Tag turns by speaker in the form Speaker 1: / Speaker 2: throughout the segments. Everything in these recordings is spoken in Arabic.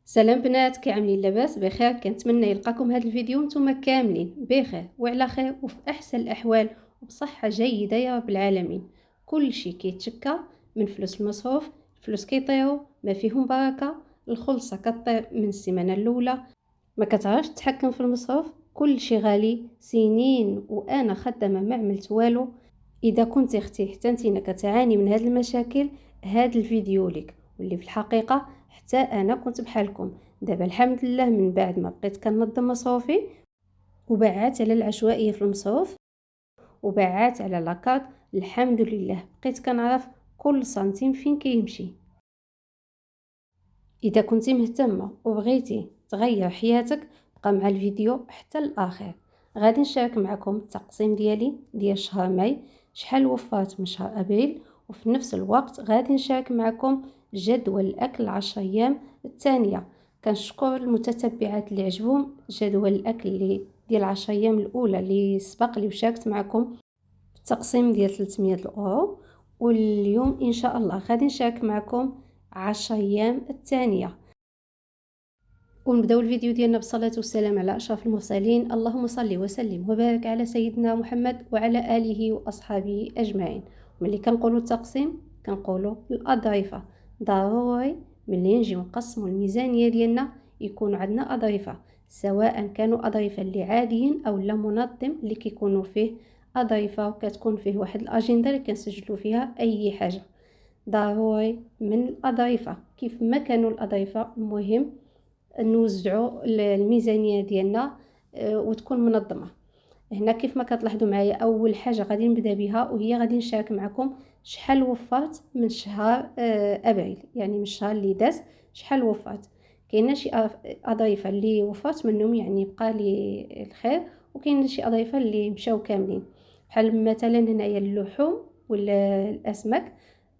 Speaker 1: سلام بنات، كي عاملين؟ لاباس بخير؟ كنتمنى يلقاكم هذا الفيديو نتوما كاملين بخير وعلى خير وفي احسن الاحوال وبصحه جيده يا رب العالمين. كل شيء كيتشكى من فلوس المصروف، الفلوس كيطيروا ما فيهم بركه، الخلصه كطير من السيمانه الاولى، ما كتعرفش تتحكم في المصروف، كل شيء غالي. سنين وانا خدامه ما عملت والو. اذا كنت اختي حتى نتينا كتعاني من هذه المشاكل، هذا الفيديو لك. واللي في الحقيقه حتى انا كنت بحالكم. دابا الحمد لله من بعد ما بقيت كنظم مصروفي وبعات على العشوائيه في المصروف وبعات على لاكارت، الحمد لله بقيت كنعرف كل سنتيم فين كيمشي. اذا كنتي مهتمه وبغيتي تغير حياتك بقى مع الفيديو حتى الاخر. غادي نشارك معكم التقسيم ديالي ديال شهر ماي، شحال وفرت من شهر ابريل، وفي نفس الوقت غادي نشارك معكم جدول الاكل 10 ايام الثانيه. كنشكر المتتبعات اللي عجبهم جدول الاكل اللي ديال 10 ايام الاولى اللي سبق لي وشاركت معكم التقسيم ديال 300 الاورو. واليوم ان شاء الله غادي نشارك معكم 10 ايام الثانيه. ونبداو الفيديو ديالنا بالصلاه والسلام على اشرف المرسلين. اللهم صل وسلم وبارك على سيدنا محمد وعلى اله واصحابه اجمعين. ملي كنقولوا التقسيم كنقولوا الاظرفه. ضروري ملي نجيو نقسموا الميزانيه ديالنا يكون عندنا اظرفه، سواء كانوا اظرفه اللي عاديين او لا منظم اللي كيكونوا فيه اظرفه وكتكون فيه واحد الاجنده اللي كنسجلوا فيها اي حاجه. ضروري من الاظرفه كيف ما كانوا الاظرفه، المهم نوزعوا الميزانيه ديالنا وتكون منظمه. هنا كيف ما كتلاحظوا معايا اول حاجه غادي نبدا بها وهي غادي نشارك معكم شحال وفرت من شهر ابريل، يعني من الشهر اللي داز شحال وفرت. كاينه شي اظرفه اللي وفرت منهم يعني بقى لي الخير، وكاين شي اظرفه اللي مشاو كاملين. بحال مثلا هنايا اللحوم ولا الاسماك،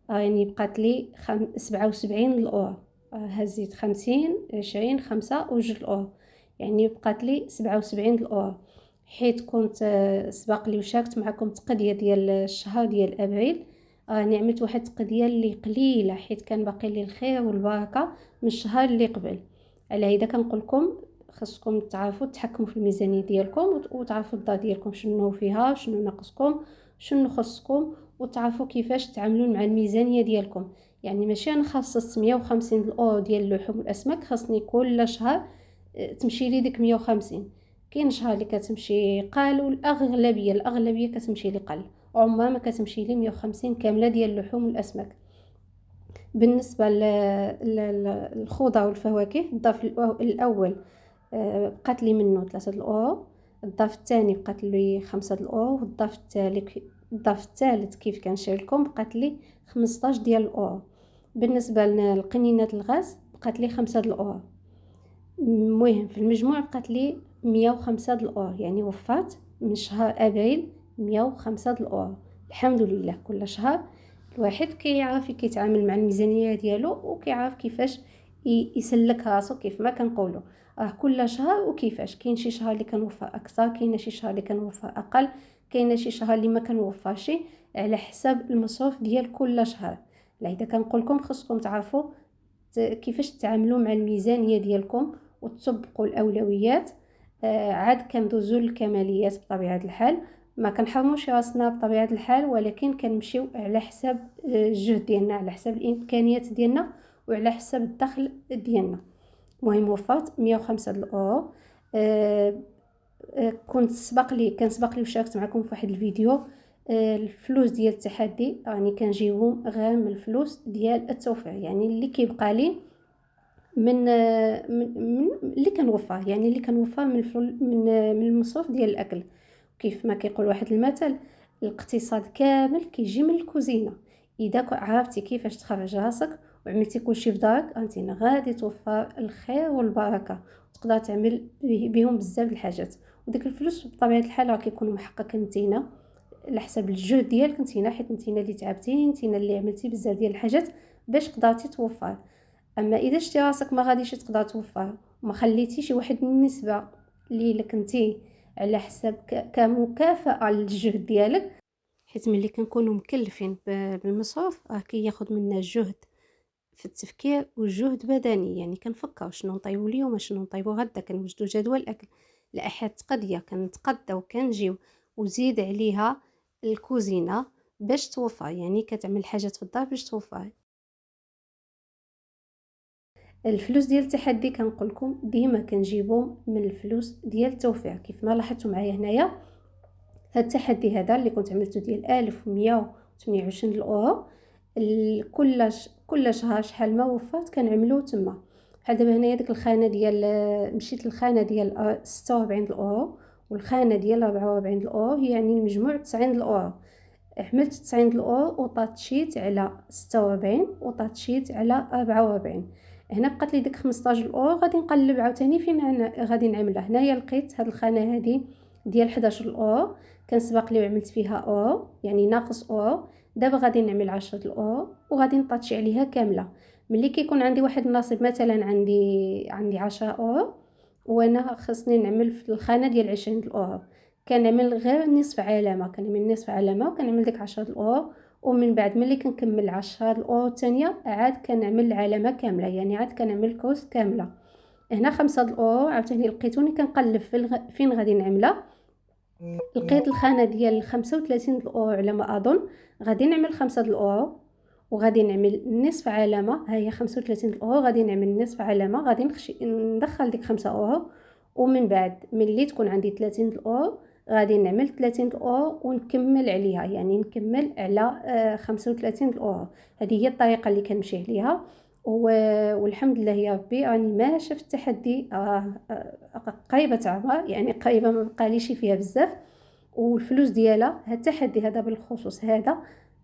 Speaker 1: يعني بقات لي 77 الاورو. هزيت 50 20 5 وجوج الاورو، يعني بقات لي 77 الاورو. حيت كنت سبق لي وشاركت معكم تقديه ديال الشهر ديال ابريل. راني عملت واحد التقديه اللي قليله حيت كان باقي لي الخير والبركه من الشهر اللي قبل. على هذا كنقول لكم خصكم تعرفوا تحكموا في الميزانيه ديالكم وتعرفوا الدار ديالكم شنو فيها شنو ناقصكم شنو خصكم، وتعرفوا كيفاش تعاملون مع الميزانيه ديالكم. يعني ماشي انا خصصت 150 الاورو ديال اللحوم والاسماك خاصني كل شهر تمشي لي ديك 150. كاين شهر اللي كتمشي قال الاغلبيه كتمشي لي قل، عمرها ما كتمشي لي 150 كامله ديال اللحوم والاسماك. بالنسبه للخضر والفواكه، الظرف الاول بقات لي منه 3 الاورو، الظرف الثاني بقات لي 5 الاورو، الظرف الثالث كيف كنشير لكم بقات لي 15 ديال الاورو. بالنسبه لقنينات الغاز بقات لي 5 الاورو. المهم في المجموع بقات لي 105 الاورو، يعني وفات من شهر ابريل 105 الاورو. الحمد لله كل شهر الواحد كيعرف كيتعامل مع الميزانيه ديالو وكيعرف كيفاش يسلك راسو كيف ما كنقولوا. كل شهر وكيفاش، كاين شي شهر اللي كنوفر اكثر، كاين شي شهر اللي كنوفر اقل، كاين شي شهر اللي ما كنوفرش، على حسب المصروف ديال كل شهر. لذا كنقول لكم خصكم تعرفوا كيفاش تتعاملوا مع الميزانيه ديالكم وتطبقوا الاولويات. عاد كندوزو للكماليات بطبيعه الحال، ما كنحرموش راسنا بطبيعه الحال، ولكن كنمشيو على حساب الجهد ديالنا، على حساب الامكانيات ديالنا وعلى حساب الدخل ديالنا. المهم وفرت 105 الاورو. كان سبق لي وشاركت معكم في واحد الفيديو الفلوس ديال التحدي، راني كنجيبهم غير من الفلوس ديال التوفير، يعني اللي كيبقى لي من اللي كنوفر، يعني اللي كنوفر من المصروف ديال الاكل. كيف ما كيقول واحد المثل، الاقتصاد كامل كيجي من الكوزينه. اذا عرفتي كيفاش تخرج راسك وعملتي كلشي في دارك، انت غادي توفر الخير والبركه وتقدر تعمل بهم بزاف الحاجات. وديك الفلوس بطبيعه الحال راه كيكونوا محقق نتينا على حساب الجهد ديالك نتينا، حيت نتينا اللي تعبتي نتينا اللي عملتي بزاف ديال الحاجات باش قدرتي توفر. اما اذا شتي راسك ما غاديش تقدر توفر وما خليتيش واحد النسبه اللي لك انتي على حساب كمكافاه للجهد ديالك، حيت ملي كنكونوا مكلفين بالمصروف راه كياخذ منا الجهد في التفكير وجهد بدني، يعني كنفكر شنو نطيبو اليوم، شنو نطيبو غدا، كنوجدو جدول الأكل لأحد التقضية، كنتقداو كنجيو وزيد عليها الكوزينة باش توفر، يعني كتعمل حاجات في الدار باش توفر. الفلوس ديال التحدي كنقولكم ديما كنجيبهم من الفلوس ديال التوفير، كيف ما لاحظتوا معايا هنايا. هاد التحدي هذا اللي كنت عملته ديال 1128 الأورو، كل شهر شحال ما وفرت كنعملو تما. بحال دابا هنايا ديك الخانة ديال مشيت للخانة ديال 46 الأورو والخانة ديال 44 الأورو، يعني المجموع 90 الأورو. حملت 90 الأورو وطاتشيت على 46 وطاتشيت على 44. هنا بقات لي ديك 15 الأورو، غادي نقلب عاوتاني فين غادي نعملها. هنايا لقيت هاد الخانة هادي ديال 11 الأورو، كان سبق لي وعملت فيها أورو يعني ناقص أورو. دابا غادي نعمل 10 الأورو وغادي نطاتشي عليها كاملة. ملي كيكون عندي واحد النصيب، مثلا عندي 10 أورو وانا خصني نعمل في الخانة ديال 20 الأورو، كنعمل غير نصف علامة، كنعمل نصف علامة وكنعمل ديك 10 الأورو. ومن بعد ملي كنكمل 10 الأورو الثانية عاد كنعمل العلامة كاملة، يعني عاد كنعمل كوس كاملة. هنا 5 الأورو عاوتاني لقيتوني كنقلب فين غادي نعملها. لقيت الخانة ديال 35 الأورو على ما أظن، غادي نعمل 5 الأورو وغادي نعمل نصف علامة. ها هي 35 الأورو، غادي نعمل نصف علامة، غادي ندخل ديك 5 أورو. ومن بعد ملي تكون عندي 30 الأورو غادي نعمل 30 الأورو ونكمل عليها، يعني نكمل على 35 الأورو. هذه هي الطريقة اللي كنمشي عليها. والحمد لله يا ربي راني ما شفت التحدي قريبة عمر، يعني قريبة ما بقاليش فيها بزاف. والفلوس ديالها هاد التحدي هذا بالخصوص هذا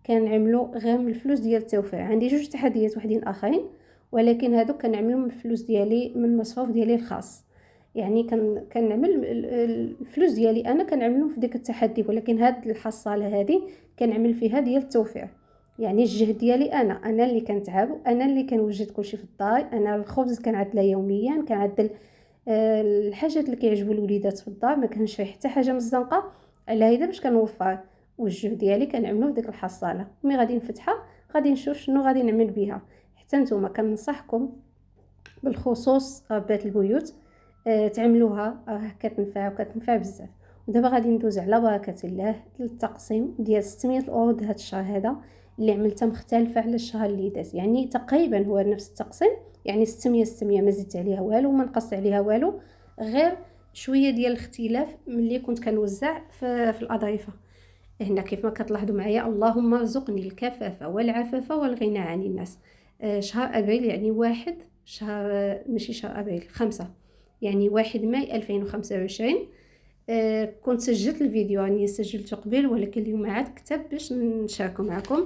Speaker 1: كنعملو غير من الفلوس ديال التوفير. عندي جوج تحديات وحدين اخرين، ولكن هادو كنعملو من الفلوس ديالي، من المصروف ديالي الخاص. يعني كنعمل الفلوس ديالي انا كنعملهم في ديك التحدي، ولكن هاد الحصاله هادي كنعمل فيها ديال التوفير. يعني الجهد ديالي انا اللي كنتعب، انا اللي كنوجد كلشي في الدار. انا الخبز كنعدله يوميا، كنعدل الحاجات اللي كيعجبوا الوليدات في الدار، ما كانش فيه حتى حاجه مزنقه على هيدا باش كنوفر. والجهد ديالي كنعملو في ديك الحصاله. ملي غادي نفتحها غادي نشوف شنو غادي نعمل بها. حتى نتوما كننصحكم بالخصوص ربات البيوت تعملوها، كتنفع بزاف. ودابا غادي ندوز على بركه الله للتقسيم ديال 600 الاورو هذا الشهر هذا، اللي عملتها مختلفه على الشهر اللي داز. يعني تقريبا هو نفس التقسيم، يعني 600 ما زدت عليها والو ما نقصت عليها والو، غير شويه ديال الاختلاف ملي كنت كنوزع في الاظرفه. هنا كيف ما كتلاحظوا معايا، اللهم ارزقني الكفاف والعفاف والغنى عن الناس. شهر ابريل يعني واحد شهر، ماشي شهر ابريل، 5، يعني 1 ماي 2025. كنت سجلت الفيديو، يعني سجلته قبل، ولكن اليوم عاد كتب باش نشاركه معكم.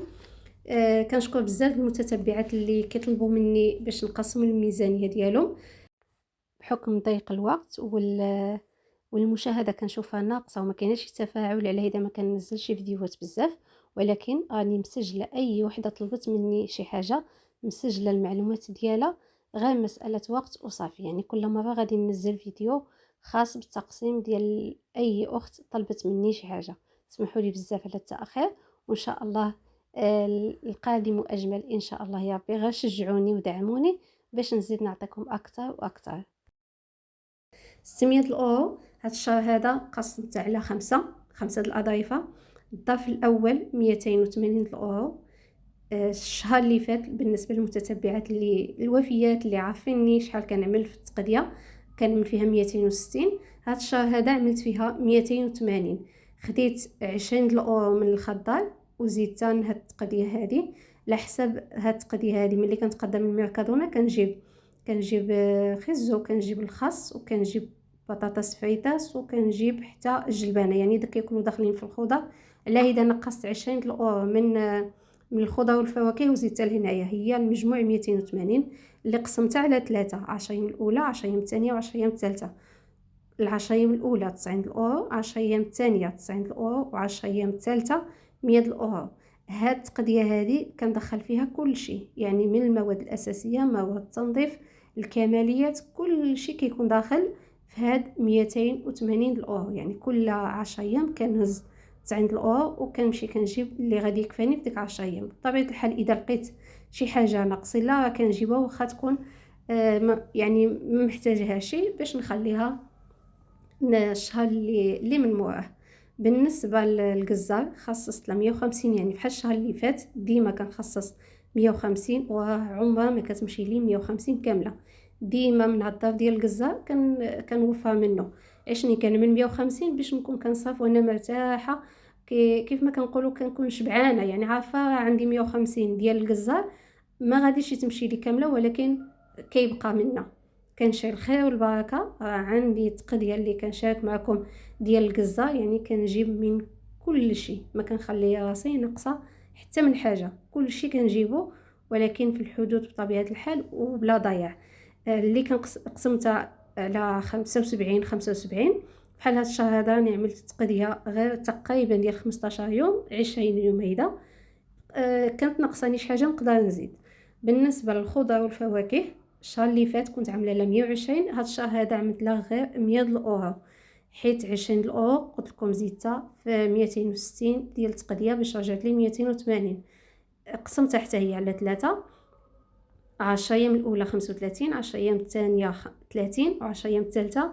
Speaker 1: كنشكر بزاف المتتبعات اللي كيطلبوا مني باش نقسم الميزانيه ديالهم بحكم ضيق الوقت والمشاهده كنشوفها ناقصه وما كاينش تفاعل على هذا، ما كننزلش فيديوهات بزاف. ولكن راني مسجله اي وحده طلبت مني شي حاجه، مسجله المعلومات ديالها، غير مساله وقت وصافي. يعني كل مره غادي ننزل فيديو خاص بالتقسيم ديال اي اخت طلبت مني شي حاجه. اسمحوا لي بزاف على التاخير، وان شاء الله القادم اجمل ان شاء الله يا ربي. غير شجعوني ودعموني باش نزيد نعطيكم اكثر واكثر. 600 الأورو هاد الشهر هذا قسمت على خمسة الأظرفة. الظرف الأول 280 الأورو. الشهر اللي فات بالنسبة للمتتبعات اللي الوفيات اللي عارفيني شحال كنعمل في التقضية، كنعمل فيها 260. هاد الشهر هذا عملت فيها 280. خديت 20 الأورو من الخضار وزيدتها هاد التقضية هذه. على حسب هاد التقضية هذه ملي كنتقدى من الميركادونا كنجيب خيزو، كنجيب الخس، وكنجيب بطاطس فريتاس، وكنجيب حتى الجلبانه، يعني داك كيكونوا داخلين في الخضر. على اذا نقصت 20 الاورو من الخضر والفواكه وزدتها لهنايا، هي المجموع 280 اللي قسمتها على 3: 10 ايام الاولى، 10 ايام الثانيه، و10 ايام الثالثه. ال10 ايام الاولى 90 الاورو، 10 ايام الثانيه 90 الاورو، و10 ايام الثالثه 100 الاورو. هاد التقضيه هذه كندخل فيها كل شيء، يعني من المواد الاساسيه، مواد التنظيف، الكماليات، كل شيء كيكون داخل في هاد 280 الاورو. يعني كل 10 ايام كنهز 90 الاورو وكنمشي كنجيب اللي غادي يكفاني في ديك 10 ايام. بطبيعه الحال اذا لقيت شي حاجه ناقصه لا كنجيبها واخا تكون يعني ما محتاجهاش باش نخليها الشهر اللي من مواه. بالنسبه للجزار خصصت له 150، يعني بحال الشهر اللي فات ديما كنخصص 150 وعمرها ما كتمشي لي 150 كامله. ديما من الظرف ديال الجزار كنوفر منه 20 كان من 150 باش نكون كنصرف وانا مرتاحه. كيف ما كنقولوا كنكون شبعانه، يعني عارفه عندي 150 ديال الجزار ما غاديش تمشي لي كامله، ولكن كيبقى منا. كنشري الخير والبركه. عندي تقديه اللي كنشارك معكم ديال الجزار، يعني كنجيب من كل شيء، ما كنخلي راسي ناقصه حتى من حاجه، كل شيء كنجيبه ولكن في الحدود بطبيعه الحال وبلا ضياع. اللي قسمتها على 75 بحال هاد الشهر هذا راني عملت تقديه غير تقريبا ديال 15 يوم 20 يوم هيدا. كانت ناقصاني شي حاجه نقدر نزيد. بالنسبه للخضر والفواكه الشهر اللي فات كنت عامله لها 120، هاد الشهر هذا عملت لها غير 100 الاورو، حيت 20 الاورو قلت لكم زيدتها في 260 ديال التقديه باش رجعت لي 280. قسمتها حتى هي على 3، 10 ايام الاولى 35، 10 ايام الثانيه 30، و10 ايام الثالثه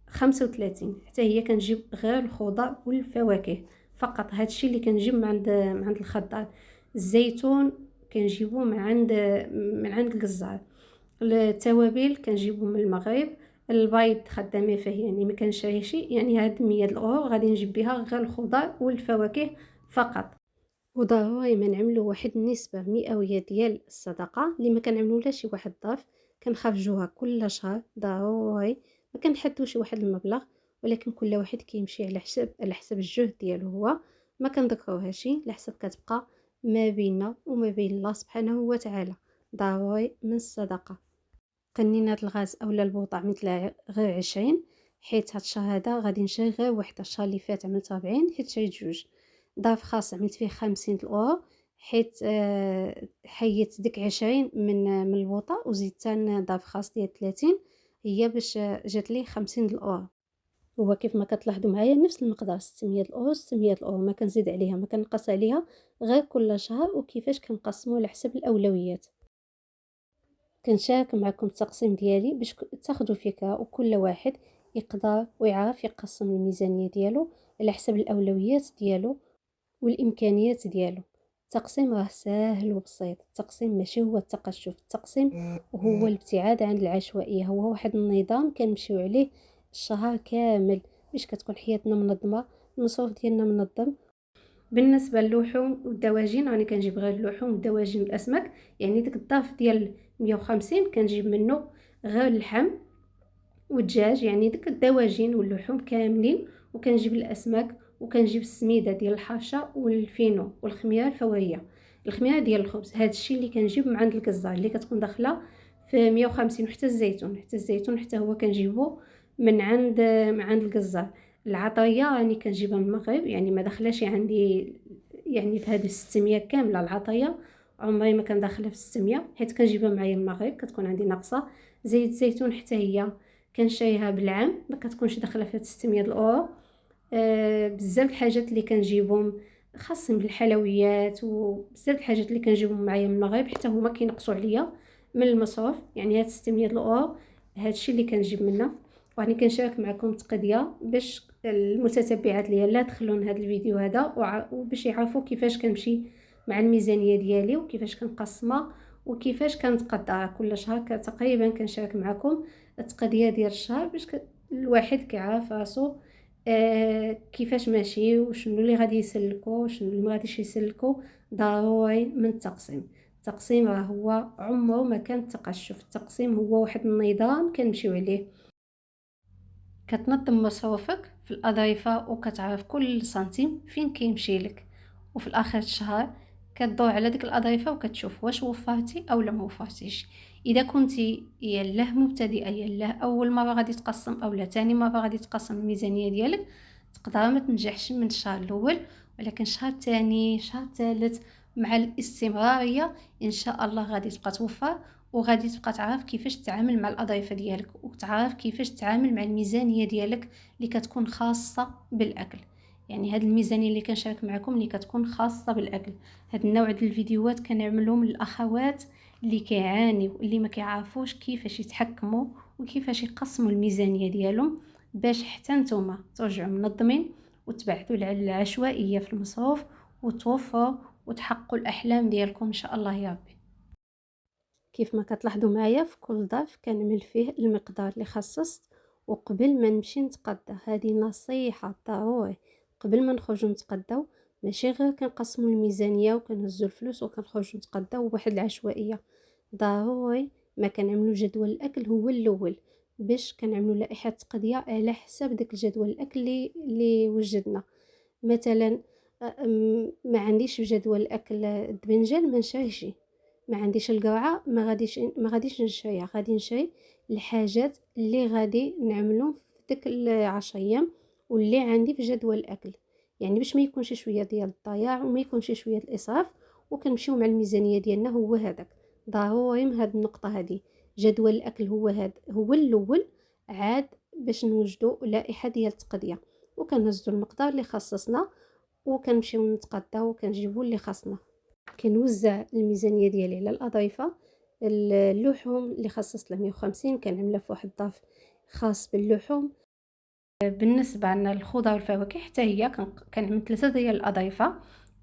Speaker 1: 35. حتى هي كنجيب غير الخضر والفواكه فقط. هادشي اللي كنجيب من عند الخضار. الزيتون كنجيبو من عند الجزار. التوابل كنجيبو من المغرب. البيض خدامه فيه يعني ما كنشريش، يعني هاد 100 الاورو غادي نجيب بها غير الخضر والفواكه فقط. وضروري ما نعملو واحد النسبة مئوية ديال الصدقة اللي ما كنعملولهاش شي واحد الظرف، كنخرجوها كل شهر ضروري. ما كنحدوش واحد المبلغ، ولكن كل واحد كيمشي على حسب الجهد ديالو هو. ما كنذكروهاش لحسب كتبقى ما بيننا وما بين الله سبحانه وتعالى. ضروري من الصدقة. قنينة الغاز اولا البوطة عملت لها غير 20، حيت هاد الشهر هذا غادي نشري غير وحده. الشهر اللي فات عملت 40 حيت شريت جوج. ظرف خاص عملت فيه 50 الاورو، حيت حيت ديك 20 من البوطة وزدت ظرف خاص ديال 30 هي باش جات لي 50 الاورو. هو كيف ما كتلاحظوا معايا نفس المقدار 600 الاورو 600 الاورو، ما كنزيد عليها ما كنقص عليها، غير كل شهر وكيفاش كنقسموا على حسب الاولويات. كنشارك معكم التقسيم ديالي باش تاخذوا فكره، وكل واحد يقدر ويعرف يقسم الميزانيه ديالو على حسب الاولويات ديالو والامكانيات ديالو. التقسيم راه ساهل وبسيط. التقسيم ماشي هو التقشف، التقسيم هو الابتعاد عن العشوائيه، هو واحد النظام كنمشيو عليه الشهر كامل باش كتكون حياتنا منظمه، المصروف ديالنا منظم. بالنسبه للحوم والدواجن راني كنجيب غير اللحوم والدواجن والاسماك، يعني ديك الظرف ديال 150 كنجيب منه غير اللحم والدجاج، يعني ديك الدواجن واللحوم كاملين، وكنجيب الاسماك، وكنجيب السميده ديال الحاشا والفينو والخميره الفوريه، الخميره ديال الخبز. هذا الشيء اللي كنجيب من عند الجزار اللي كتكون داخله في 150. وحتى الزيتون حتى هو كنجيبو من عند الجزار. العطريه راني كنجيبها من المغرب، يعني ما داخلاش عندي يعني في هذه 600 كامله. العطريه عمري ما كان داخله في 600 حيت كنجيبها معايا من المغرب، كتكون عندي ناقصه. زيت الزيتون حتى هي كنشريها بالعام، ما كتكونش داخله في 600 الاورو. بزاف الحاجات اللي كنجيبهم خاصين بالحلويات، وبزاف الحاجات اللي كنجيبهم معايا من المغرب حتى هما كينقصوا عليا من المصروف. يعني هاد 600 الاورو هادشي اللي كنجيب منه. واني كنشارك معكم التقديه باش المتتبعات ليا لا تخلون هذا الفيديو هذا، وباش يعرفوا كيفاش كنمشي مع الميزانيه ديالي وكيفاش كنقسمها وكيفاش كنتقدرها كل شهر. تقريبا كنشارك معكم التقديه ديال الشهر باش الواحد كيعرف راسو كيفاش ماشي وشنو اللي غادي يسلكو وشنو اللي ما غاديش يسلكو. ضروري من التقسيم راه هو عمره ما كان تقشف. التقسيم هو واحد النظام كنمشيو عليه، كتنظم مصروفك في الأظرفة وكتعرف كل سنتيم فين كيمشي لك، وفي الآخر الشهر كتدور على ديك الأظرفة وكتشوف واش وفرتي أو لا ما وفرتيش. إذا كنتي يلاه مبتدئة يلاه أول مرة غادي تقسم أو لا تاني مرة غادي تقسم الميزانية ديالك، تقدر ما تنجحش من الشهر الأول، ولكن شهر تاني شهر ثالث مع الاستمرارية إن شاء الله غادي تبقى توفر، وغادي تبقى تعرف كيفاش تتعامل مع الاظرفه ديالك، وتعرف كيفاش تتعامل مع الميزانيه ديالك اللي كتكون خاصه بالاكل. يعني هاد الميزانيه اللي كنشارك معكم اللي كتكون خاصه بالاكل. هاد النوع ديال الفيديوهات كنعملهم للاخوات اللي كيعانيو، اللي ما كيعرفوش كيفاش يتحكموا وكيفاش يقسموا الميزانيه ديالهم، باش حتى نتوما ترجعوا منظمين وتبعدوا على العشوائيه في المصروف وتوفروا وتحققوا الاحلام ديالكم ان شاء الله يا ربي. كيف ما كتلاحظوا معايا في كل ظرف كنعمل فيه المقدار اللي خصصت. وقبل ما نمشي نتقدى، هذه نصيحة ضروري قبل ما نخرجوا نتقداو، ماشي غير كنقسموا الميزانية وكنهزوا الفلوس وكنخرجوا نتقداو بواحد العشوائية. ضروري ما كنعملوا جدول الاكل هو الاول، باش كنعملوا لائحة تقضية على حساب داك الجدول الاكل اللي وجدنا. مثلا ما عنديش في جدول الاكل الدبنجان ما نشريش، ما عنديش القرعه ما غاديش نشريها، غادي نشري الحاجات اللي غادي نعملهم في ديك العشر ايام واللي عندي في جدول الاكل. يعني باش ما يكونش شويه ديال الضياع وما يكونش شويه الاسراف، وكنمشيو مع الميزانيه ديالنا هو هذاك. ضروري من هاد النقطه هذه جدول الاكل هو الاول، عاد باش نوجدوا لائحه ديال التقضيه وكنهزوا المقدار اللي خصصنا وكنمشيو نتقداو وكنجيبوا اللي خاصنا. كنوزع الميزانيه ديالي على الاضيفه. اللحوم اللي خصصت له 150 كنعملها في واحد الظرف خاص باللحوم. بالنسبه لنا الخضر والفواكه حتى هي كنعمل 3 ديال الاضيفه.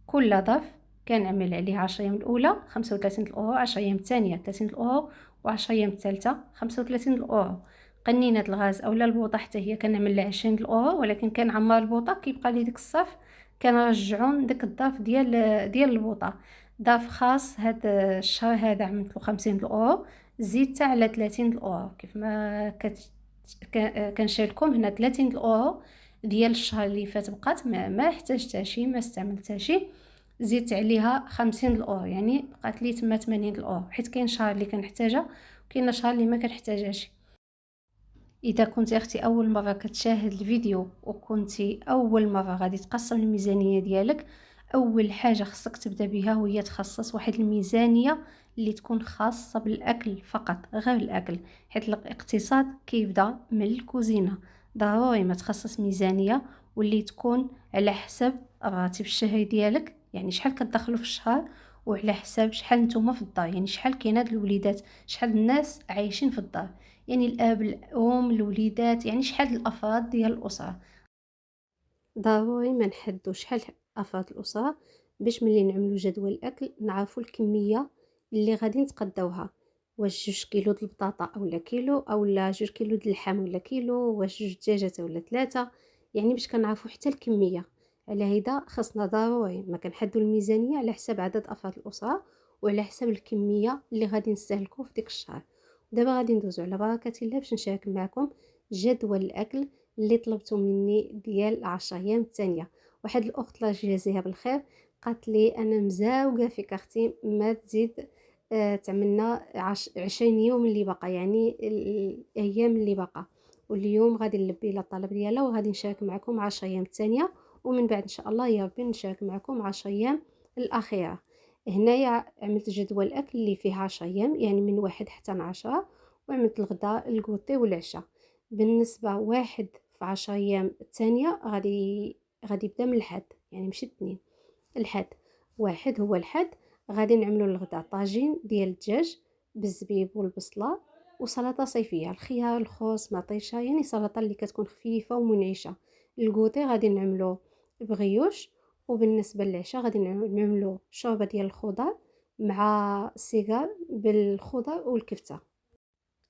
Speaker 1: كل ظرف كنعمل عليه 10 ايام الاولى 35 الاورو، 10 ايام الثانيه 30 الاورو، و10 ايام الثالثه 35 الاورو. قنينه الغاز اولا البوطه حتى هي كنعمل لها 20 الاورو، ولكن كنعمر البوطه كيبقى لي ديك الصف كنرجعون داك الظرف ديال البوطه. ظرف خاص هاد الشهر هذا عملتلو 50 الاورو، زيدت على 30 الاورو. كيف ما كنشارككم هنا 30 الاورو ديال الشهر اللي فات بقات ما احتاجتهاش ما استعملتهاش، زدت عليها 50 الاورو، يعني بقات لي تما 80 الاورو، حيت كاين شهر اللي كنحتاجها وكاين شهر اللي ما كنحتاجهاش. اذا كنتي اختي اول مره كتشاهد الفيديو وكنتي اول مره غادي تقسم الميزانيه ديالك، اول حاجه خصك تبدا بها وهي تخصص واحد الميزانيه اللي تكون خاصه بالاكل فقط، غير الاكل، حيت الاقتصاد كيبدا من الكوزينه. ضروري ما تخصص ميزانيه واللي تكون على حسب الراتب الشهري ديالك، يعني شحال كتدخلوا في الشهر، وعلى حساب شحال نتوما في الدار، يعني شحال كاين هاد الوليدات، شحال الناس عايشين في الدار، يعني الاب الام الوليدات، يعني شحال الافراد ديال الاسره. ضروري ما نحددوا شحال افراد الاسره باش ملي نعملوا جدول الاكل نعرفوا الكميه اللي غادي نتقداوها. واش 2 كيلو د البطاطا اولا كيلو، اولا 2 كيلو د اللحم ولا كيلو، واش 2 دجاجات ولا 3، يعني باش كنعرفوا حتى الكميه. على هيدا خاصنا ضروري ما كنحدوا الميزانيه على حساب عدد افراد الاسره وعلى حساب الكميه اللي غادي نستهلكوا في ديك الشهر. دابا غادي ندوزو على بركه الله باش نشارك معكم جدول الاكل اللي طلبتو مني ديال 10 ايام الثانيه. واحد الاخت الله يجازيها بالخير قالت لي انا مزاوقه فيك اختي ما تزيد تعملنا 20 يوم اللي بقى، يعني الايام اللي بقى، واليوم غادي نلبي لها الطلب ديالها وغادي نشارك معكم 10 ايام الثانيه، ومن بعد ان شاء الله يا ربي نشارك معكم 10 ايام الاخيره. هنايا عملت جدول الاكل اللي فيه 10 ايام، يعني من 1 حتى 10، وعملت الغداء الكوتي والعشاء. بالنسبه واحد في 10 ايام الثانيه غادي يبدا من الحد، يعني ماشي اثنين، الحد واحد هو الحد. غادي نعملوا الغداء طاجين ديال الدجاج بالزبيب والبصله وسلطه صيفيه، الخيار الخوص مطيشه، يعني سلطه اللي كتكون خفيفه ومنعشه. الكوتي غادي نعملو بغيوش. وبالنسبه للعشاء غادي نعملو شوربه ديال الخضر مع السيجار بالخضر والكفته.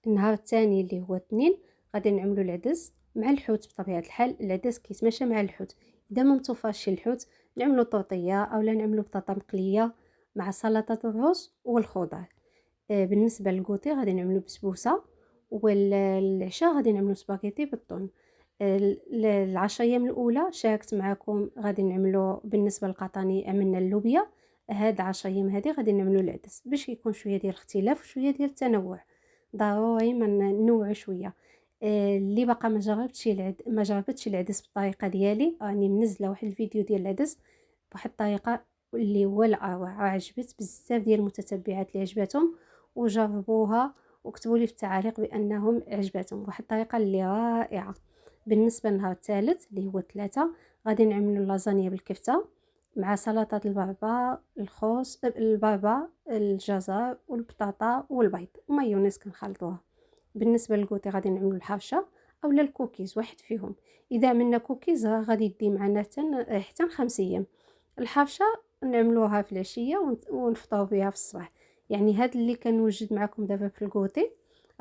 Speaker 1: النهار الثاني اللي هو الاثنين غادي نعملو العدس مع الحوت. بطبيعه الحال العدس كيتماشى مع الحوت. اذا ما متوفرش الحوت نعملو طورطيه اولا نعملو بطاطا مقليه مع سلطه الرز والخضر. بالنسبه للكوتي غادي نعملو بسبوسه، والعشاء غادي نعملو سباغيتي بالطون. العشر ايام الاولى شاركت معكم غادي نعملو بالنسبه للقطاني عملنا اللوبيا. هاد 10 ايام هادي غادي نعملو العدس باش يكون شويه ديال الاختلاف وشويه ديال التنوع. ضروري ما ننوعوا شويه. اللي باقا ما جربتش العدس بالطريقه ديالي، راني منزله واحد الفيديو ديال العدس بواحد الطريقه اللي هو الاروع، عجبت بزاف ديال المتتبعات اللي عجبتهم وجربوها وكتبوا لي في التعاليق بانهم عجبتهم، واحد الطريقه اللي رائعه. بالنسبه للنهار الثالث اللي هو 3 غادي نعملوا اللازانيا بالكفته مع سلطه البابا، الخوص، البابا، الجزر والبطاطا والبيض ومايونيز كنخلطوها. بالنسبه للكوتي غادي نعملوا الحافشه اولا الكوكيز، واحد فيهم. اذا عملنا كوكيز غادي يدي معنا حتى 5 ايام. الحافشه نعملوها في العشيه ونفطروا بها في الصباح. يعني هاد اللي كنوجد معكم دابا في الكوتي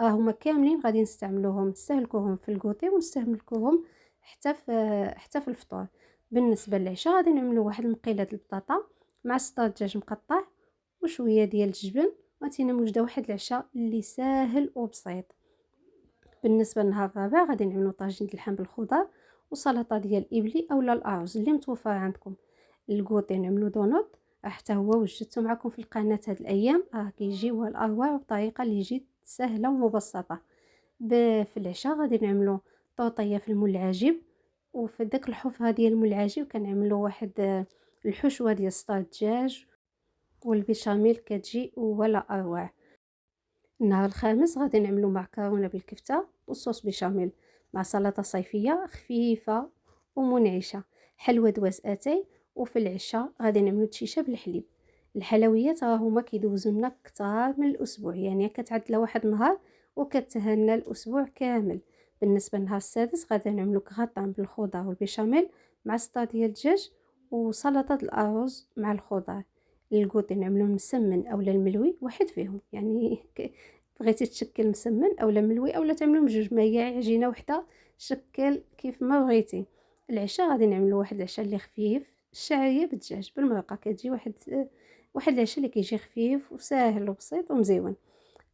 Speaker 1: هما كاملين غادي نستعملوهم، نستهلكوهم في الكوتي ونستهلكوهم حتى في الفطور. بالنسبه للعشاء غادي نعملوا واحد المقيله د البطاطا مع صدر دجاج مقطع وشويه ديال الجبن. غادي موجده واحد العشاء اللي ساهل وبسيط. بالنسبه للنهار الرابع غادي نعملوا طاجين د اللحم بالخضر وسلطه ديال الابلي اولا الارز اللي متوفر عندكم. الكوتي نعملوا دونوت حتى هو وجدته معكم في القناه هاد الايام، كيجيو الاروع بطريقه اللي جيت سهله ومبسطه. في العشاء غادي نعملوا طوطيه في المول العجيب، وفي داك الحفره ديال المول العجيب كنعملوا واحد الحشوه ديال صدر الدجاج والبيشاميل كتجي ولا اروع. النهار الخامس غادي نعملوا معكرونه بالكفته والصوص بيشاميل مع سلطه صيفيه خفيفه ومنعشه، حلوى دواس اتاي. وفي العشاء غادي نعملوا تشيشه بالحليب. الحلويات هما كيدوزوا لنا كتار من الاسبوع، يعني كتعدل واحد النهار وكتهنى الاسبوع كامل. بالنسبه للنهار السادس غادي نعملوا كغطان بالخضر والبيشاميل مع سطا ديال الدجاج وسلطه الارز مع الخضر. الكوتي نعملو مسمن اولا الملوي، واحد فيهم. يعني بغيتي تشكل مسمن اولا ملوي اولا تعملهم بجوج، ما هي عجينه وحده، شكل كيف ما بغيتي. العشاء غادي نعملو واحد العشاء اللي خفيف، الشعريه بالدجاج بالمرقه، كتجي واحد العشاء اللي كيجي خفيف وساهل وبسيط ومزيون.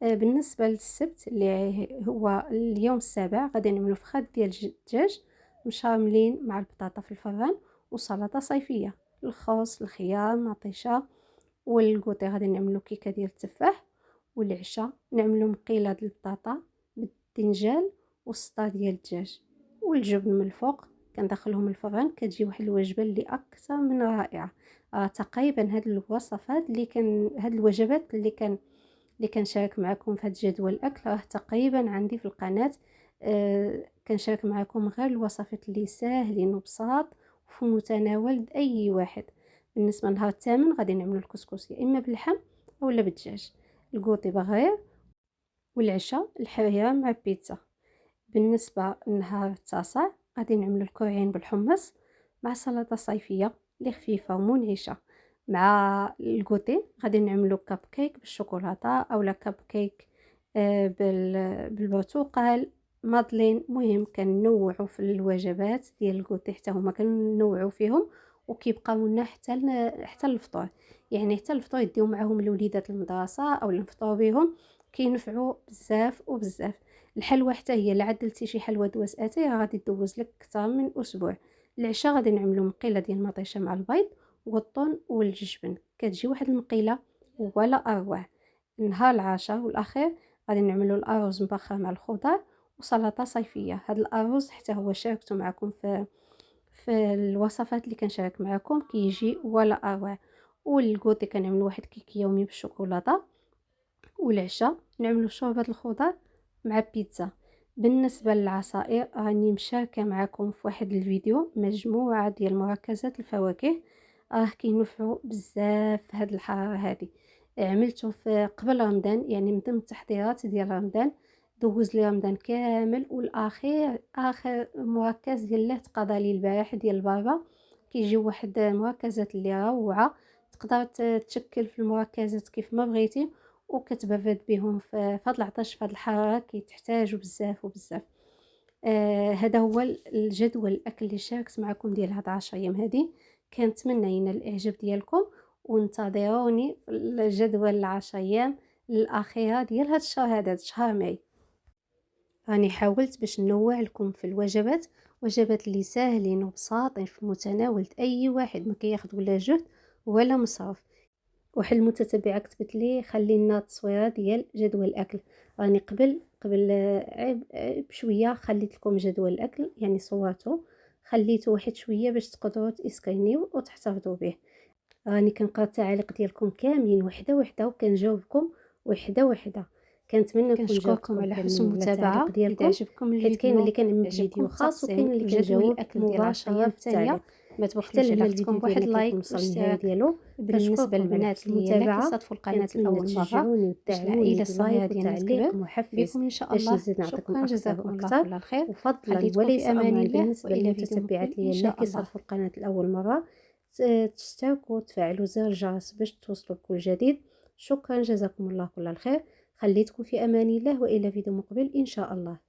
Speaker 1: بالنسبه للسبت اللي هو اليوم السابع غادي نعملو فخاد ديال الدجاج مشاملين مع البطاطا في الفران وسلطه صيفيه، الخوص، الخيار، مطيشه. والكوتي غادي نعملو كيكه ديال التفاح. والعشاء نعملو مقيله ديال البطاطا بالدنجال والسطا ديال الدجاج والجبن من الفوق. كندخلهم الفران كتجي واحد الوجبه اللي اكثر من رائعه. تقريبا هاد الوصفات هاد الوجبات اللي كنشارك معكم في هاد جدول الاكل تقريبا عندي في القناه. كنشارك معكم غير الوصفات اللي ساهلين وبساط وفي متناول اي واحد. بالنسبه للنهار الثامن غادي نعملوا الكسكس يا اما باللحم اولا بالدجاج، الكوطي بغير. والعشاء الحريره مع بيتزا. بالنسبه للنهار التاسع غادي نعملوا الكرعين بالحمص مع سلطه صيفيه اللي خفيفه ومنعشه. مع الكوتي غادي نعملوا كاب كيك بالشوكولاته اولا كاب كيك بالبرتقال، مادلين. مهم كنوعوا في الوجبات ديال الكوتي حتى هما كنوعوا فيهم وكيبقاو لنا حتى الفطور. يعني حتى الفطور يديو معاهم الوليدات المدرسه او نفطروا بهم، كينفعوا بزاف وبزاف. الحلوى حتى هي الا عدلتي شي حلوى دواس اتاي غادي تدوز لك اكثر من اسبوع. العشاء غادي نعملوا مقيله ديال المطيشه مع البيض والطن والجبن، كتجي واحد المقيله ولا اروع. النهار العاشر والاخير غادي نعملوا الارز مبخر مع الخضر وسلطه صيفيه. هذا الارز حتى هو شاركته معكم في الوصفات اللي كنشارك معكم، كيجي ولا اروع. والكوتي كنعملوا واحد كيك يومي بالشوكولاته. والعشاء نعملوا شوربه الخضر مع بيتزا. بالنسبه للعصائر راني مشاركه معكم في واحد الفيديو مجموعه ديال مركزات الفواكه كينفعوا بزاف هاد الحراره هذه. عملته في قبل رمضان، يعني من ضمن التحضيرات ديال رمضان. دوز لي رمضان كامل والاخير اخر مركز ديال تقضى لي البارح ديال بابا. كيجيو واحد مركزات اللي روعه، تقدر تشكل في المركزات كيف ما بغيتي وكتبرد بهم في هاد العطش في هاد الحراره كيتحتاجوا بزاف وبزاف. هذا هو الجدول الاكل اللي شاركت معكم ديال هاد 10 ايام هذه. كنتمنى ينال الاعجاب ديالكم وانتظروني في الجدول العشر ايام الاخيره ديال هاد الشهر، هذا شهر ماي. راني حاولت باش ننوع لكم في الوجبات، وجبات اللي ساهلين وبساطين في متناول اي واحد، ما كياخذ ولا جهد ولا مصروف. واحد المتتبعه كتبت لي خلي لنا التصويره ديال جدول الاكل. راني قبل بشويه خليت لكم جدول الاكل، يعني صورته خليته واحد شويه باش تقدروا تسكرينيو وتحتفظوا به. راني كنقرا التعاليق ديالكم كاملين وحده وحده وكنجاوبكم وحده وحده. كنتمنى نكون
Speaker 2: كنشكركم على حسن
Speaker 1: كاملين
Speaker 2: المتابعة.
Speaker 1: التعليق
Speaker 2: إذا
Speaker 1: ديالكم،
Speaker 2: عجبكم
Speaker 1: حيت كاين اللي
Speaker 2: الفيديو
Speaker 1: كنعمل
Speaker 2: يعجبكم
Speaker 1: فيديو خاص وكاين
Speaker 2: التقسيم
Speaker 1: اللي
Speaker 2: وجدول
Speaker 1: كنجاوب
Speaker 2: الأكل ديال 10
Speaker 1: مباشرة
Speaker 2: أيام
Speaker 1: في التعليق.
Speaker 2: الثانية. ما
Speaker 1: حتى
Speaker 2: تبخلوش
Speaker 1: لهنا
Speaker 2: على
Speaker 1: الفيديو
Speaker 2: خدكم بواحد
Speaker 1: ديالنا
Speaker 2: لايك
Speaker 1: كيكون وصل للنهاية
Speaker 2: واشتراك.
Speaker 1: ديالو.
Speaker 2: بالنسبة
Speaker 1: كنشكركم على
Speaker 2: للبنات
Speaker 1: حسن
Speaker 2: اللي لا
Speaker 1: المتابعة.
Speaker 2: كيصادفوا القناة
Speaker 1: كنتمنى
Speaker 2: لأول مرة،
Speaker 1: تشجعوني
Speaker 2: باش
Speaker 1: وتدعموني
Speaker 2: العائلة الصغيرة
Speaker 1: بلايك
Speaker 2: ديالنا
Speaker 1: وتعليق
Speaker 2: تكبر
Speaker 1: محفز
Speaker 2: بكم إن شاء
Speaker 1: باش
Speaker 2: الله.
Speaker 1: نزيد نعطيكم
Speaker 2: شكرا،
Speaker 1: أكثر
Speaker 2: جزاكم الله
Speaker 1: وأكثر.
Speaker 2: كل الخير.
Speaker 1: وفضلا
Speaker 2: خليتكم في
Speaker 1: وليس
Speaker 2: أمان
Speaker 1: أمرا
Speaker 2: الله،
Speaker 1: بالنسبة
Speaker 2: وإلى فيديو
Speaker 1: للمتتبعات
Speaker 2: مقبل إن
Speaker 1: ديالنا
Speaker 2: شاء الله.
Speaker 1: كيصادفوا القناة لأول مرة، تشتركوا وتفعلوا زر الجرس باش توصلوا بكل جديد. شكرا، جزاكم الله كل الخير. خليتكم في أمان الله، وإلى فيديو مقبل إن شاء الله.